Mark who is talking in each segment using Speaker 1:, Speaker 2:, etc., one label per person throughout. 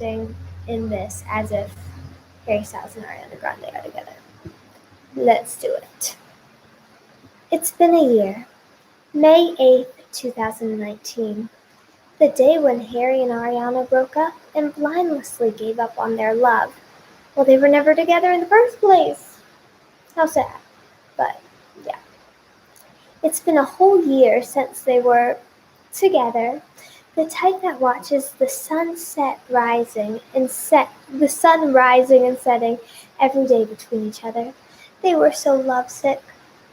Speaker 1: in this as if Harry Styles and Ariana Grande are together. Let's do it. It's been a year. May 8th, 2019. The day when Harry and Ariana broke up and blindlessly gave up on their love. Well, they were never together in the first place. How sad. But, yeah. It's been a whole year since they were together. The type that watches the sun rising and setting every day between each other. They were so lovesick.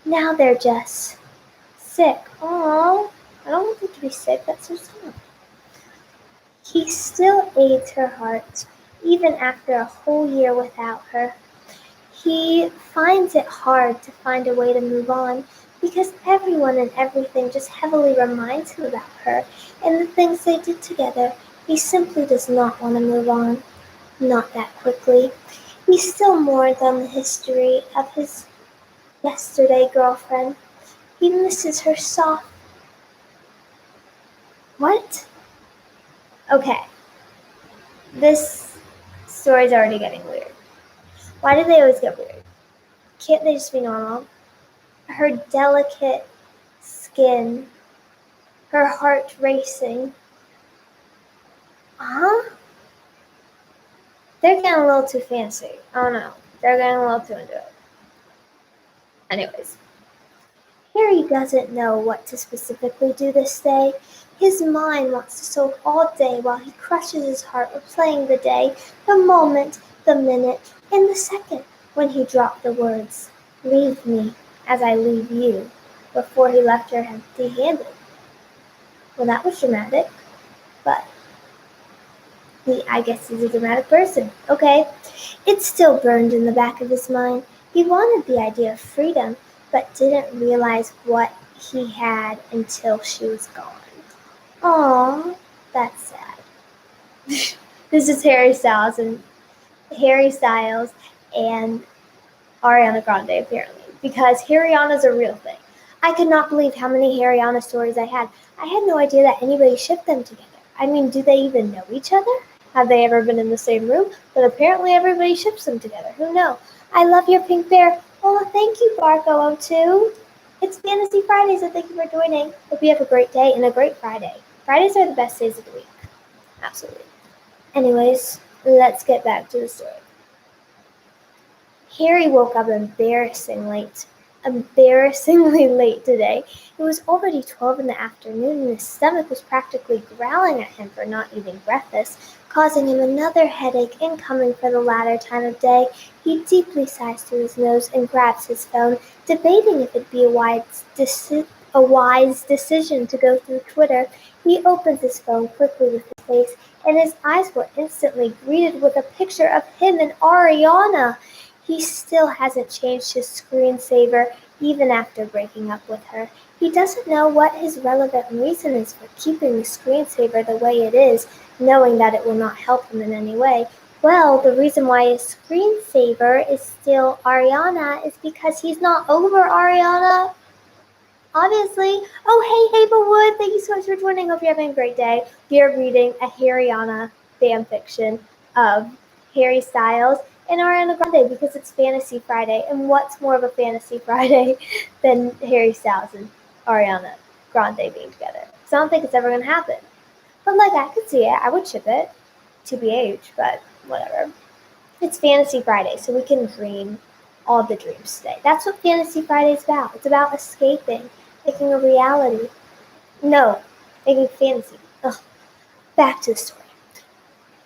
Speaker 1: Now they're just sick. Aww. I don't want them to be sick. That's so sad. He still aids her heart, even after a whole year without her. He finds it hard to find a way to move on because everyone and everything just heavily reminds him about her and the things they did together. He simply does not want to move on. Not that quickly. He still mourns on the history of his yesterday girlfriend. He misses her soft. What? Okay. This story's already getting weird. Why do they always get weird? Can't they just be normal? Her delicate skin, her heart racing. They're getting a little too fancy. I don't know. They're getting a little too into it. Anyways, Harry doesn't know what to specifically do this day. His mind wants to soak all day while he crushes his heart replaying the day, the moment, the minute, and the second when he dropped the words, "Leave me as I leave you," before he left her empty-handed. Well, that was dramatic, but I guess he's a dramatic person. Okay. It still burned in the back of his mind. He wanted the idea of freedom, but didn't realize what he had until she was gone. Aww, that's sad. This is Harry Styles and Ariana Grande, apparently, because Harryana's a real thing. I could not believe how many Harryana stories I had. I had no idea that anybody shipped them together. I mean, do they even know each other? Have they ever been in the same room? But apparently everybody ships them together. Who knows? I love your pink bear. Oh, thank you, Barco02. It's Fantasy Friday, so thank you for joining. Hope you have a great day and a great Friday. Fridays are the best days of the week. Absolutely. Anyways, let's get back to the story. Harry woke up embarrassingly late today. It was already 12 in the afternoon and his stomach was practically growling at him for not eating breakfast, causing him another headache incoming for the latter time of day. He deeply sighs through his nose and grabs his phone, debating if it'd be a wise decision to go through Twitter. He opens his phone quickly with his face, and his eyes were instantly greeted with a picture of him and Ariana. He still hasn't changed his screensaver, even after breaking up with her. He doesn't know what his relevant reason is for keeping the screensaver the way it is, knowing that it will not help him in any way. Well, the reason why his screensaver is still Ariana is because he's not over Ariana. Obviously. Oh, hey, Hazelwood, thank you so much for joining. Hope you're having a great day. We are reading a Harryana fanfiction of Harry Styles and Ariana Grande because it's Fantasy Friday. And what's more of a Fantasy Friday than Harry Styles and Ariana Grande being together? So I don't think it's ever going to happen. But, I could see it. I would ship it. TBH, but whatever. It's Fantasy Friday, so we can dream all the dreams today. That's what Fantasy Friday is about. It's about escaping, making a reality. No, making fantasy. Ugh. Back to the story.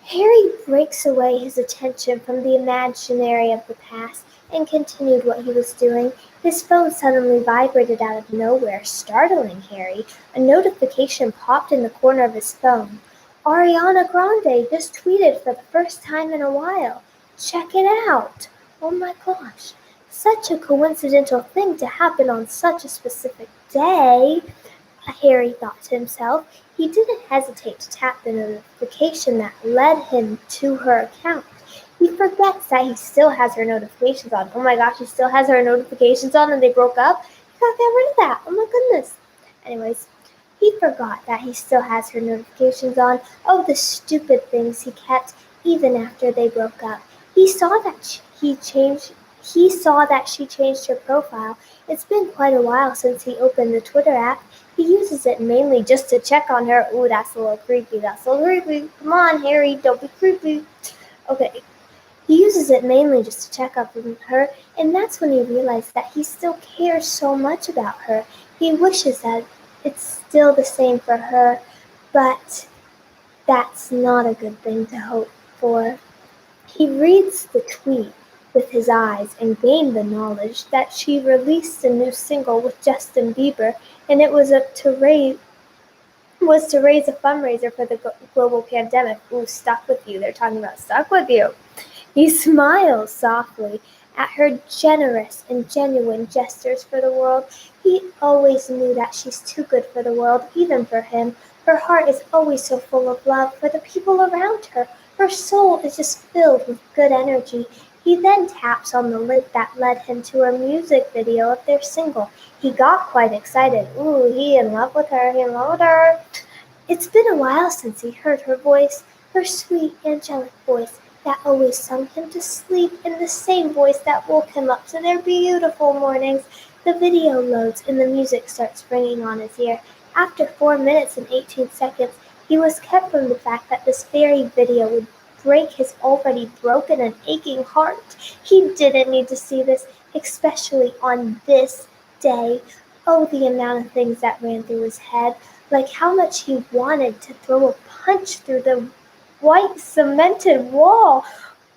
Speaker 1: Harry breaks away his attention from the imaginary of the past and continued what he was doing. His phone suddenly vibrated out of nowhere, startling Harry. A notification popped in the corner of his phone. Ariana Grande just tweeted for the first time in a while. Check it out. Oh my gosh. Such a coincidental thing to happen on such a specific day, Harry thought to himself. He didn't hesitate to tap the notification that led him to her account. He forgets that he still has her notifications on. Oh my gosh, he still has her notifications on and they broke up? He got to get rid of that. Oh my goodness. Anyways, he forgot that he still has her notifications on. Oh, the stupid things he kept even after they broke up. He saw that she changed her profile. It's been quite a while since he opened the Twitter app. He uses it mainly just to check on her. Ooh, that's a little creepy. That's a little creepy. Come on, Harry, don't be creepy. Okay. He uses it mainly just to check up on her, and that's when he realized that he still cares so much about her. He wishes that it's still the same for her, but that's not a good thing to hope for. He reads the tweet with his eyes and gained the knowledge that she released a new single with Justin Bieber, and it was to raise a fundraiser for the global pandemic. Ooh, stuck with you. They're talking about stuck with you. He smiles softly at her generous and genuine gestures for the world. He always knew that she's too good for the world, even for him. Her heart is always so full of love for the people around her. Her soul is just filled with good energy. He then taps on the link that led him to a music video of their single. He got quite excited. Ooh, he in love with her, he in love with her. It's been a while since he heard her voice, her sweet, angelic voice that always sung him to sleep, and the same voice that woke him up to their beautiful mornings. The video loads and the music starts ringing on his ear. After 4 minutes and 18 seconds, he was kept from the fact that this very video would break his already broken and aching heart. He didn't need to see this, especially on this day. Oh, the amount of things that ran through his head, like how much he wanted to throw a punch through the white cemented wall.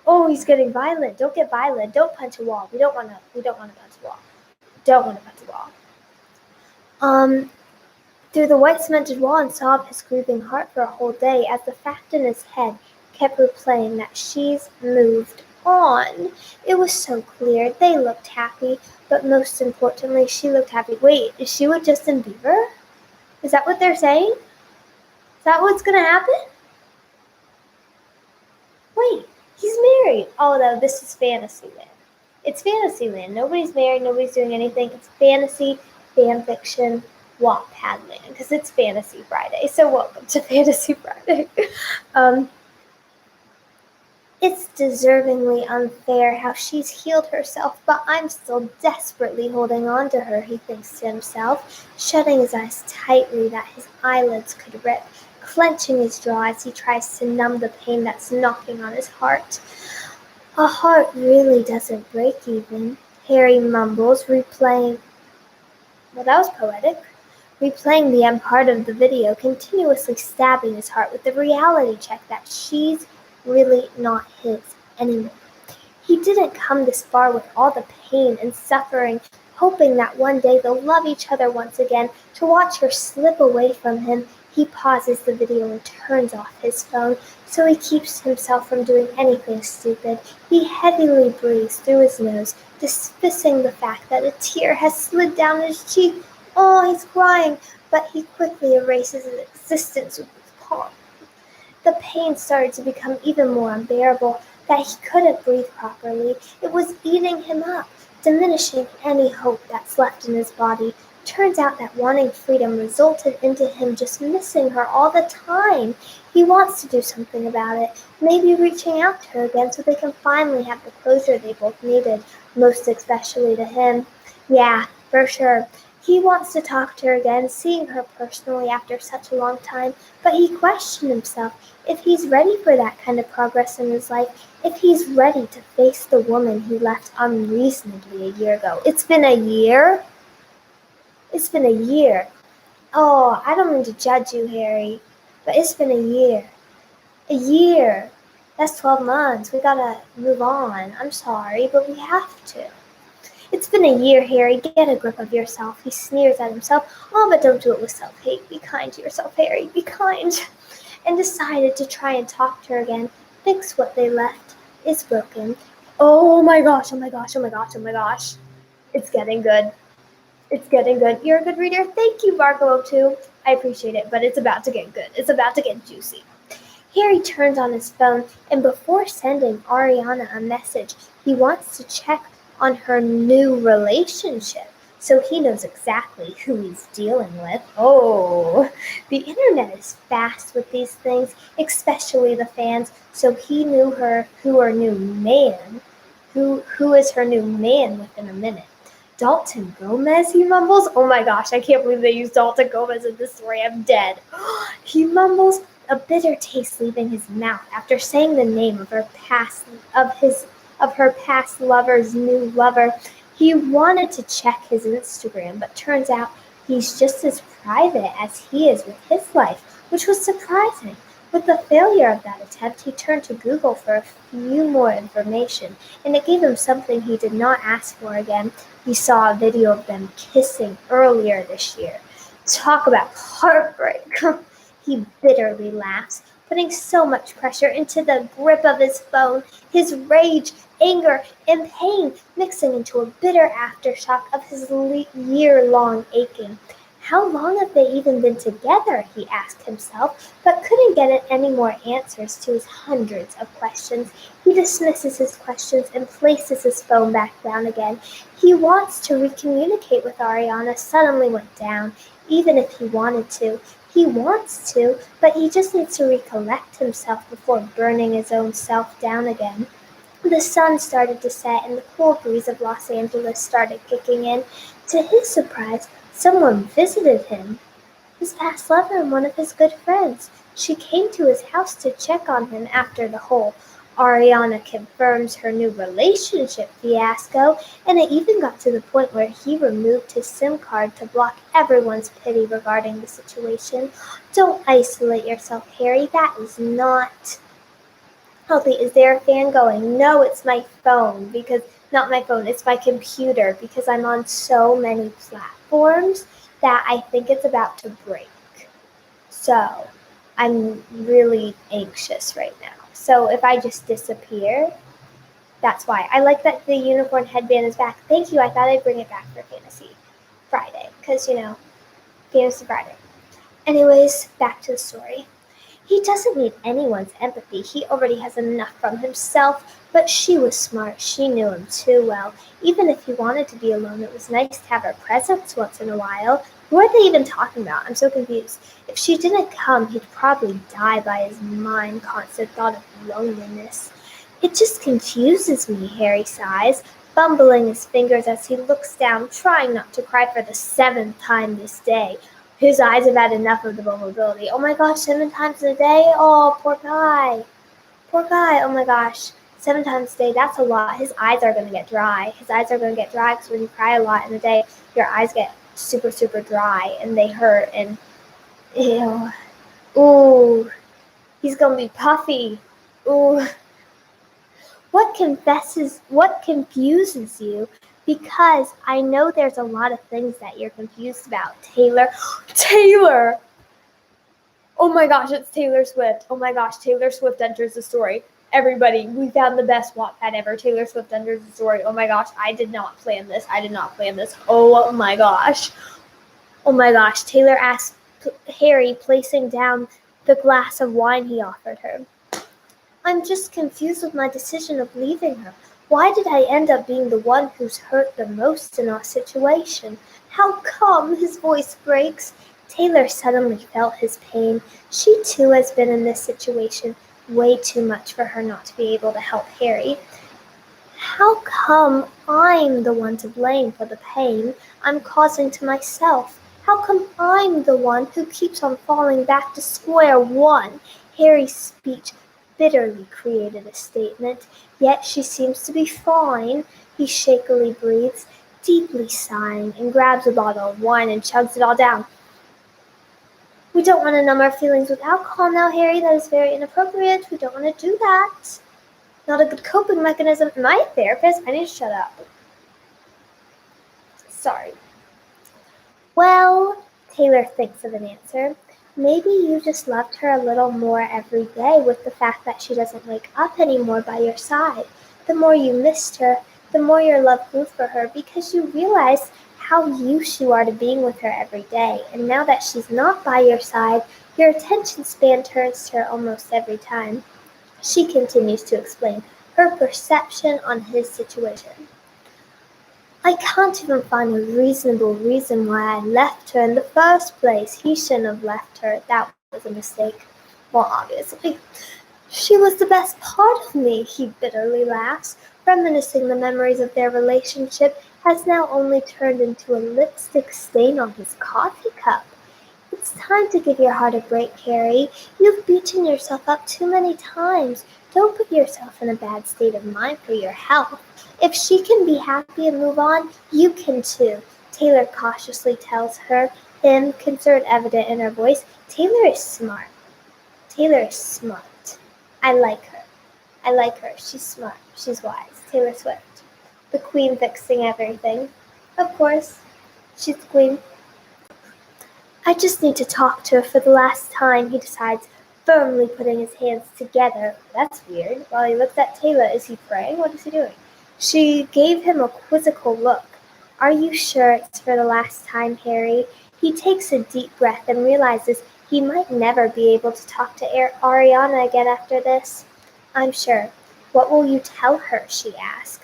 Speaker 1: Oh, he's getting violent. Don't get violent. Don't punch a wall. We don't want to punch a wall. Don't want to punch a wall. Through the white cemented wall and sobbed his grieving heart for a whole day as the fact in his head kept replaying that she's moved on. It was so clear. They looked happy, but most importantly, she looked happy. Wait, is she with Justin Bieber? Is that what they're saying? Is that what's going to happen? Wait, he's married. Oh, no, this is Fantasyland. It's Fantasyland. Nobody's married. Nobody's doing anything. It's fantasy, fanfiction, Wattpad land, because it's Fantasy Friday. So welcome to Fantasy Friday. It's deservingly unfair how she's healed herself, but I'm still desperately holding on to her, he thinks to himself, shutting his eyes tightly that his eyelids could rip, clenching his jaw as he tries to numb the pain that's knocking on his heart. A heart really doesn't break even, Harry mumbles, replaying. Well, that was poetic. Replaying the end part of the video, continuously stabbing his heart with the reality check that she's really not his anymore. He didn't come this far with all the pain and suffering, hoping that one day they'll love each other once again. To watch her slip away from him, he pauses the video and turns off his phone, so he keeps himself from doing anything stupid. He heavily breathes through his nose, dismissing the fact that a tear has slid down his cheek. Oh, he's crying, but he quickly erases his existence with his palm. The pain started to become even more unbearable, that he couldn't breathe properly. It was eating him up, diminishing any hope that's left in his body. Turns out that wanting freedom resulted into him just missing her all the time. He wants to do something about it, maybe reaching out to her again so they can finally have the closure they both needed, most especially to him. Yeah, for sure. He wants to talk to her again, seeing her personally after such a long time, but he questioned himself if he's ready for that kind of progress in his life, if he's ready to face the woman he left unreasonably a year ago. It's been a year? It's been a year. Oh, I don't mean to judge you, Harry, but it's been a year. A year. That's 12 months. We gotta move on. I'm sorry, but we have to. It's been a year, Harry. Get a grip of yourself. He sneers at himself. Oh, but don't do it with self-hate. Be kind to yourself, Harry. Be kind. And decided to try and talk to her again. Fix what they left is broken. Oh my gosh, oh my gosh, oh my gosh, oh my gosh. It's getting good. It's getting good. You're a good reader. Thank you, Barco2. I appreciate it, but it's about to get good. It's about to get juicy. Harry turns on his phone, and before sending Ariana a message, he wants to check on her new relationship. so he knows exactly who he's dealing with. Oh, the internet is fast with these things, especially the fans, so he knew who is her new man within a minute. Dalton Gomez, he mumbles. Oh my gosh, I can't believe they used Dalton Gomez in this story. I'm dead. He mumbles, a bitter taste leaving his mouth after saying the name of her past lover's new lover. He wanted to check his Instagram, but turns out he's just as private as he is with his life, which was surprising. With the failure of that attempt, he turned to Google for a few more information, and it gave him something he did not ask for again. He saw a video of them kissing earlier this year. Talk about heartbreak. He bitterly laughs, putting so much pressure into the grip of his phone, his rage, anger, and pain mixing into a bitter aftershock of his year-long aching. How long have they even been together, he asked himself, but couldn't get any more answers to his hundreds of questions. He dismisses his questions and places his phone back down again. He wants to recommunicate with Ariana suddenly went down, even if he wanted to. He wants to, but he just needs to recollect himself before burning his own self down again. The sun started to set and the cool breeze of Los Angeles started kicking in. To his surprise, someone visited him. His past lover and one of his good friends. She came to his house to check on him after the whole Ariana confirms her new relationship fiasco, and it even got to the point where he removed his SIM card to block everyone's pity regarding the situation. Don't isolate yourself, Harry. That is not healthy. Is there a fan going? No, it's my phone, because not my phone, it's my computer, because I'm on so many platforms that I think it's about to break. So I'm really anxious right now. So if I just disappear, that's why. I like that the unicorn headband is back. Thank you. I thought I'd bring it back for Fantasy Friday, because, Fantasy Friday. Anyways, back to the story. He doesn't need anyone's empathy. He already has enough from himself, but she was smart. She knew him too well. Even if he wanted to be alone, it was nice to have her presence once in a while. Who are they even talking about? I'm so confused. If she didn't come, he'd probably die by his mind constant thought of loneliness. It just confuses me, Harry sighs, fumbling his fingers as he looks down, trying not to cry for the 7th time this day. His eyes have had enough of the vulnerability. Oh my gosh, 7 times a day? Oh, poor guy. Poor guy. Oh my gosh. 7 times a day, that's a lot. His eyes are going to get dry. His eyes are going to get dry because when you cry a lot in a day, your eyes get super, super dry and they hurt and ew. Ooh. He's going to be puffy. Ooh. What confuses you? Because I know there's a lot of things that you're confused about. Taylor! Oh my gosh, it's Taylor Swift. Oh my gosh, Taylor Swift enters the story. Everybody, we found the best Wattpad ever. Taylor Swift enters the story. Oh my gosh, I did not plan this. Oh my gosh. Oh my gosh, Taylor asked Harry, placing down the glass of wine he offered her. I'm just confused with my decision of leaving her. Why did I end up being the one who's hurt the most in our situation? How come? His voice breaks. Taylor suddenly felt his pain. She too has been in this situation way too much for her not to be able to help Harry. How come I'm the one to blame for the pain I'm causing to myself? How come I'm the one who keeps on falling back to square one? Harry's speech bitterly created a statement, yet she seems to be fine. He shakily breathes, deeply sighing, and grabs a bottle of wine and chugs it all down. We don't want to numb our feelings with alcohol now, Harry. That is very inappropriate. We don't want to do that. Not a good coping mechanism. Am I a therapist? I need to shut up. Sorry. Well, Taylor thinks of an answer. Maybe you just loved her a little more every day with the fact that she doesn't wake up anymore by your side. The more you missed her, the more your love grew for her because you realized how used you are to being with her every day. And now that she's not by your side, your attention span turns to her almost every time. She continues to explain her perception on his situation. I can't even find a reasonable reason why I left her in the first place. He shouldn't have left her. That was a mistake. Well, obviously. She was the best part of me, he bitterly laughs, reminiscing the memories of their relationship has now only turned into a lipstick stain on his coffee cup. It's time to give your heart a break, Harry. You've beaten yourself up too many times. Don't put yourself in a bad state of mind for your health. If she can be happy and move on, you can too. Taylor cautiously tells her, concern evident in her voice. Taylor is smart. Taylor is smart. I like her. I like her. She's smart. She's wise. Taylor Swift. The queen fixing everything. Of course. She's the queen. I just need to talk to her for the last time, he decides, firmly putting his hands together. That's weird. While he looks at Taylor, is he praying? What is he doing? She gave him a quizzical look. Are you sure it's for the last time, Harry? He takes a deep breath and realizes he might never be able to talk to Ariana again after this. I'm sure. What will you tell her? She asked.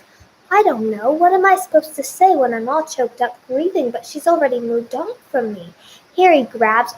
Speaker 1: I don't know. What am I supposed to say when I'm all choked up grieving, but she's already moved on from me? Harry grabs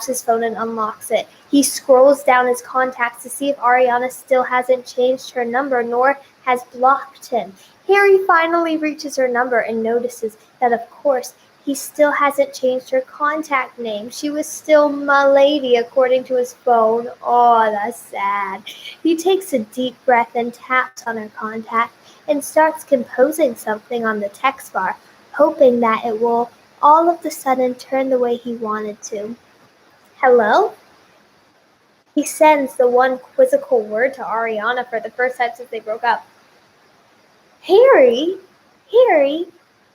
Speaker 1: his phone and unlocks it. He scrolls down his contacts to see if Ariana still hasn't changed her number nor has blocked him. Harry finally reaches her number and notices that, of course, he still hasn't changed her contact name. She was still Milady according to his phone. Oh, that's sad. He takes a deep breath and taps on her contact and starts composing something on the text bar, hoping that it will all of a sudden turn the way he wanted to. Hello? He sends the one quizzical word to Ariana for the first time since they broke up. Harry? Harry?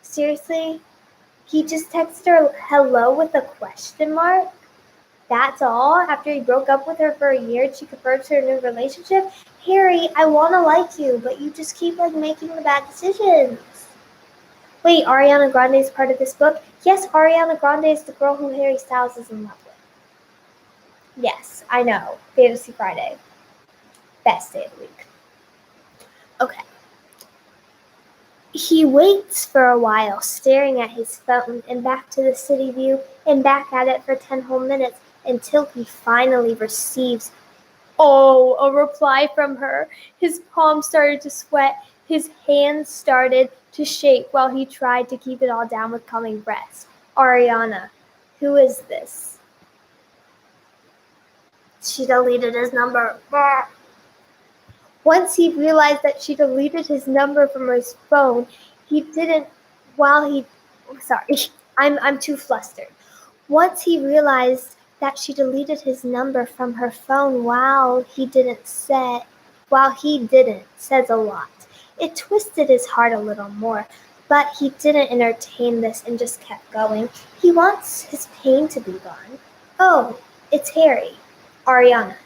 Speaker 1: Seriously? He just texted her hello with a question mark? That's all? After he broke up with her for a year and she confirms her new relationship? Harry, I want to like you, but you just keep making the bad decisions. Wait, Ariana Grande is part of this book? Yes, Ariana Grande is the girl who Harry Styles is in love with. Yes, I know. Fantasy Friday. Best day of the week. Okay. He waits for a while, staring at his phone and back to the city view and back at it for 10 whole minutes until he finally receives a reply from her. His palms started to sweat. His hands started to shake while he tried to keep it all down with coming breaths. Ariana, who is this? She deleted his number. Once he realized that she deleted his number from his phone, I'm too flustered. Once he realized that she deleted his number from her phone while he didn't says a lot. It twisted his heart a little more, but he didn't entertain this and just kept going. He wants his pain to be gone. Oh, it's Harry. Ariana.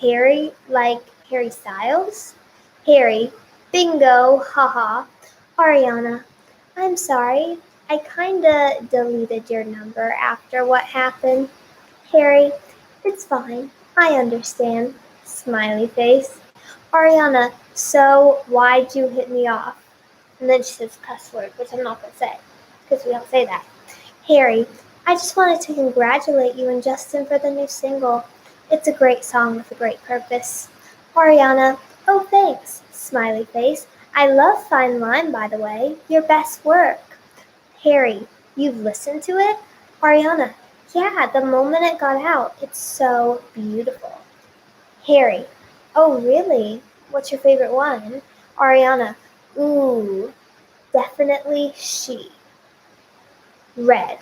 Speaker 1: Harry, like Harry Styles? Harry. Bingo, haha. Ariana. I'm sorry. I kinda deleted your number after what happened. Harry. It's fine. I understand. Smiley face. Ariana, so why'd you hit me off? And then she says cuss word, which I'm not going to say, because we don't say that. Harry, I just wanted to congratulate you and Justin for the new single. It's a great song with a great purpose. Ariana, oh thanks, smiley face. I love Fine Line, by the way. Your best work. Harry, you've listened to it? Ariana, yeah, the moment it got out. It's so beautiful. Harry, oh really? What's your favorite one? Ariana, ooh, definitely She. Red.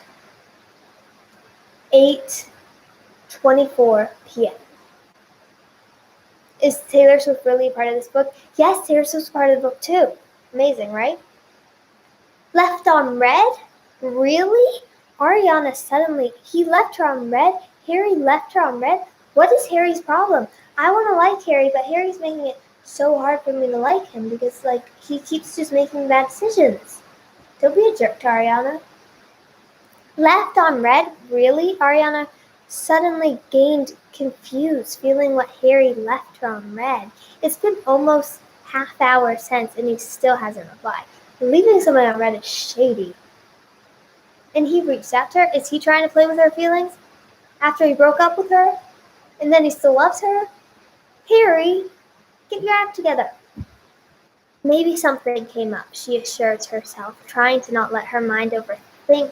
Speaker 1: 8:24 p.m. Is Taylor Swift really a part of this book? Yes, Taylor Swift's part of the book too. Amazing, right? Left on red? Really? Ariana suddenly, he left her on red? Harry left her on red? What is Harry's problem? I want to like Harry, but Harry's making it so hard for me to like him because, he keeps just making bad decisions. Don't be a jerk to Ariana. Left on red? Really? Ariana suddenly gained confused, feeling what Harry left her on red. It's been almost half hour since, and he still hasn't replied. Leaving someone on red is shady. And he reached out to her? Is he trying to play with her feelings? After he broke up with her? And then he still loves her? Harry, get your act together. Maybe something came up, she assures herself, trying to not let her mind overthink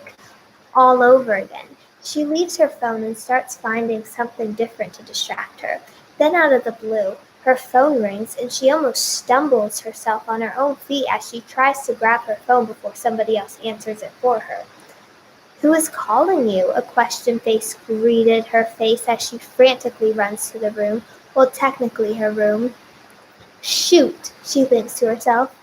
Speaker 1: all over again. She leaves her phone and starts finding something different to distract her. Then out of the blue, her phone rings and she almost stumbles herself on her own feet as she tries to grab her phone before somebody else answers it for her. Who is calling you? A question face greeted her face as she frantically runs to the room. Well, technically her room. Shoot, she thinks to herself.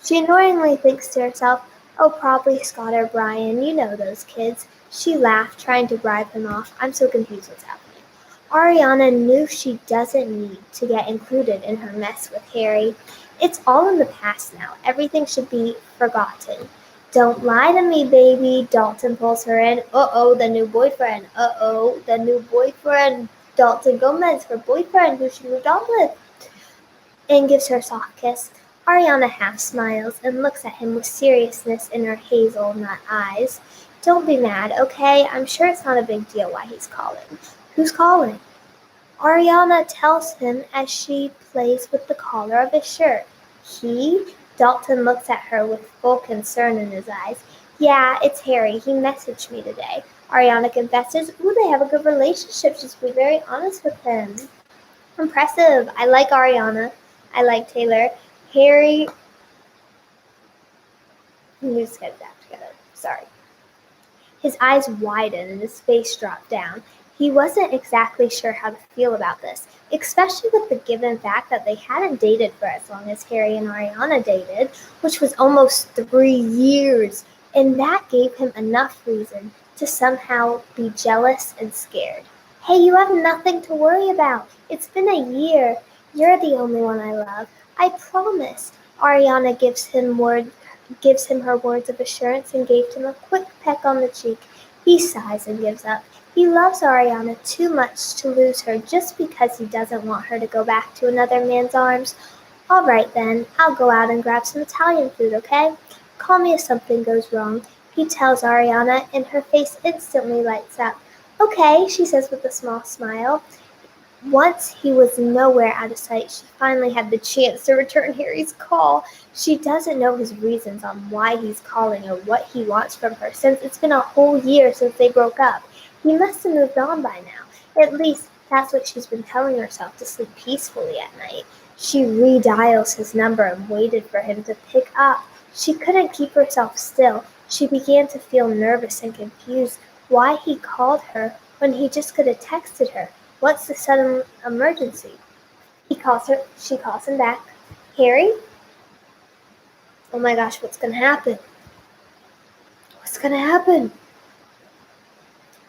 Speaker 1: She annoyingly thinks to herself, oh, probably Scott or Brian, you know those kids. She laughed, trying to bribe him off. I'm so confused what's happening. Ariana knew she doesn't need to get included in her mess with Harry. It's all in the past now. Everything should be forgotten. Don't lie to me, baby. Dalton pulls her in. Uh-oh, the new boyfriend. Uh-oh, the new boyfriend. Dalton Gomez, her boyfriend, who she moved on with, and gives her a soft kiss. Ariana half smiles and looks at him with seriousness in her hazelnut eyes. Don't be mad, okay? I'm sure it's not a big deal why he's calling. Who's calling? Ariana tells him as she plays with the collar of his shirt. He? Dalton looks at her with full concern in his eyes. Yeah, it's Harry. He messaged me today. Ariana confesses. Ooh, they have a good relationship. She's being very honest with him. Impressive. I like Ariana. I like Taylor. Harry. Let me just get that together. Sorry. His eyes widened and his face dropped down. He wasn't exactly sure how to feel about this, especially with the given fact that they hadn't dated for as long as Harry and Ariana dated, which was almost 3 years, and that gave him enough reason to somehow be jealous and scared. Hey, you have nothing to worry about. It's been a year. You're the only one I love. I promise. Ariana gives him her words of assurance and gave him a quick peck on the cheek. He sighs and gives up. He loves Ariana too much to lose her just because he doesn't want her to go back to another man's arms. All right then, I'll go out and grab some Italian food, okay? Call me if something goes wrong, he tells Ariana, and her face instantly lights up. Okay, she says with a small smile. Once he was nowhere out of sight, she finally had the chance to return Harry's call. She doesn't know his reasons on why he's calling or what he wants from her, since it's been a whole year since they broke up. He must have moved on by now. At least that's what she's been telling herself to sleep peacefully at night. She redials his number and waited for him to pick up. She couldn't keep herself still. She began to feel nervous and confused why he called her when he just could have texted her. What's the sudden emergency? He calls her. She calls him back. Harry? Oh my gosh, what's going to happen? What's going to happen?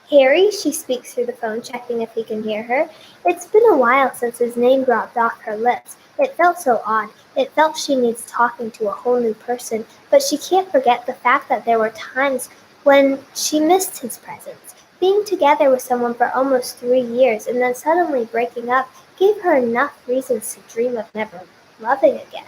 Speaker 1: Harry, she speaks through the phone, checking if he can hear her. It's been a while since his name dropped off her lips. It felt so odd. It felt she needs talking to a whole new person, but she can't forget the fact that there were times when she missed his presence. Being together with someone for almost 3 years and then suddenly breaking up gave her enough reasons to dream of never loving again.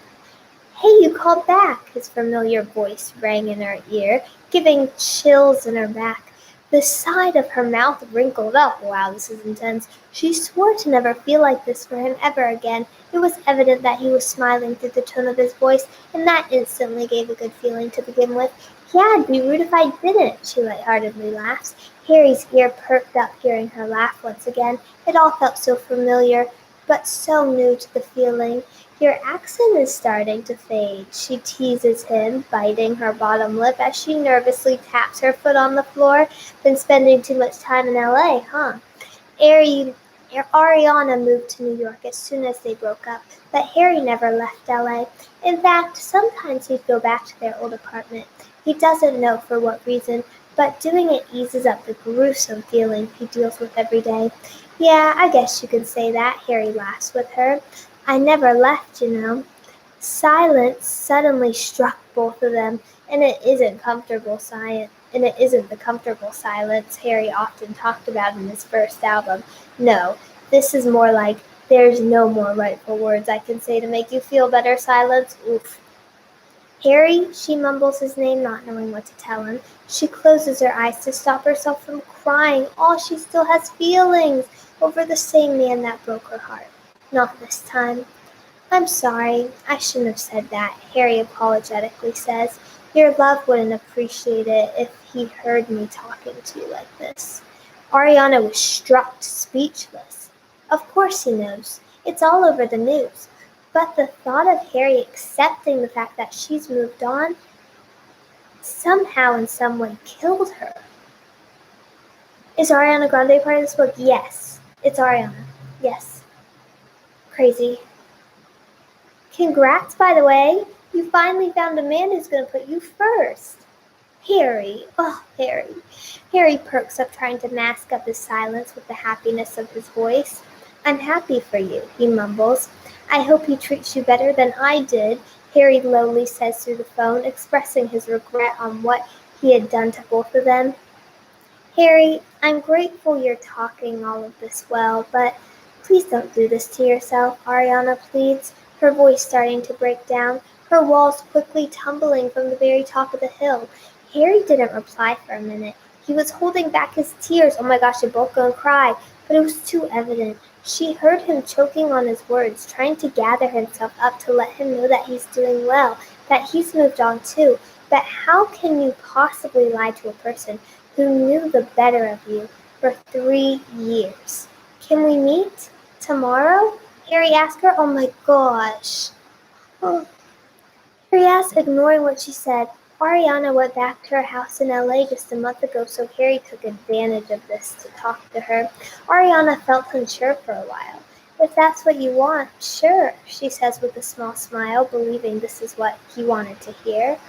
Speaker 1: Hey, you called back, his familiar voice rang in her ear, giving chills in her back. The side of her mouth wrinkled up. Wow, this is intense. She swore to never feel like this for him ever again. It was evident that he was smiling through the tone of his voice, and that instantly gave a good feeling to begin with. Yeah, I'd be rude if I didn't, she lightheartedly laughs. Harry's ear perked up hearing her laugh once again. It all felt so familiar, but so new to the feeling. Your accent is starting to fade, she teases him, biting her bottom lip as she nervously taps her foot on the floor. Been spending too much time in LA, huh? Ariana moved to New York as soon as they broke up, but Harry never left LA. In fact, sometimes he'd go back to their old apartment. He doesn't know for what reason, but doing it eases up the gruesome feeling he deals with every day. Yeah, I guess you could say that, Harry laughs with her. I never left, you know. Silence suddenly struck both of them, and it isn't the comfortable silence Harry often talked about in his first album. No, this is more like, there's no more rightful words I can say to make you feel better silence. Oof. Harry, she mumbles his name, not knowing what to tell him. She closes her eyes to stop herself from crying. She still has feelings over the same man that broke her heart. Not this time. I'm sorry, I shouldn't have said that, Harry apologetically says. Your love wouldn't appreciate it if he heard me talking to you like this. Ariana was struck, speechless. Of course he knows. It's all over the news. But the thought of Harry accepting the fact that she's moved on somehow in some way killed her. Is Ariana Grande part of this book? Yes. It's Ariana. Yes. Crazy. Congrats, by the way. You finally found a man who's going to put you first. Harry. Oh, Harry. Harry perks up, trying to mask up his silence with the happiness of his voice. I'm happy for you, he mumbles. I hope he treats you better than I did, Harry lowly says through the phone, expressing his regret on what he had done to both of them. Harry, I'm grateful you're talking all of this well, but please don't do this to yourself, Ariana pleads, her voice starting to break down, her walls quickly tumbling from the very top of the hill. Harry didn't reply for a minute. He was holding back his tears. Oh my gosh, they're both going to cry. But it was too evident. She heard him choking on his words, trying to gather himself up to let him know that he's doing well, that he's moved on too. But how can you possibly lie to a person who knew the better of you for 3 years? Can we meet tomorrow? Harry asked her. Oh my gosh. Harry asked, ignoring what she said. Ariana went back to her house in LA just a month ago, so Harry took advantage of this to talk to her. Ariana felt unsure for a while. If that's what you want, sure, she says with a small smile, believing this is what he wanted to hear.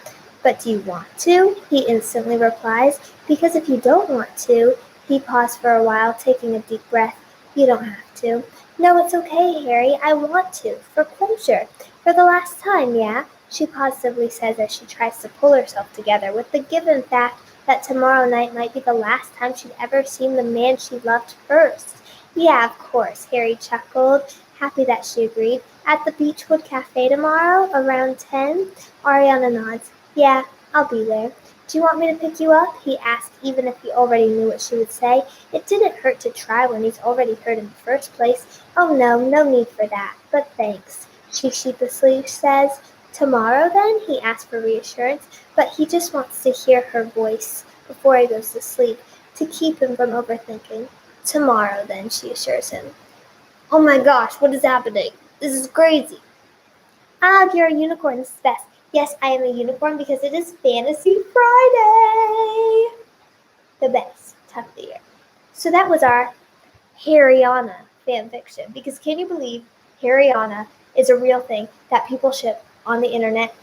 Speaker 1: But do you want to? He instantly replies. Because if you don't want to, he paused for a while, taking a deep breath. You don't have to. No, it's okay, Harry. I want to. For closure. For the last time, yeah? She positively says as she tries to pull herself together with the given fact that tomorrow night might be the last time she'd ever seen the man she loved first. Yeah, of course, Harry chuckled, happy that she agreed. At the Beechwood Cafe tomorrow, around 10? Ariana nods. Yeah, I'll be there. Do you want me to pick you up? He asked, even if he already knew what she would say. It didn't hurt to try when he's already heard in the first place. Oh no need for that, but thanks, she sheepishly says. Tomorrow then? He asked for reassurance, but he just wants to hear her voice before he goes to sleep, to keep him from overthinking. Tomorrow then, she assures him. Oh my gosh, what is happening? This is crazy. You're a unicorn, this is best. Yes, I am a unicorn because it is Fantasy Friday. The best time of the year. So that was our Ariana fanfiction, because can you believe Ariana is a real thing that people ship on the internet?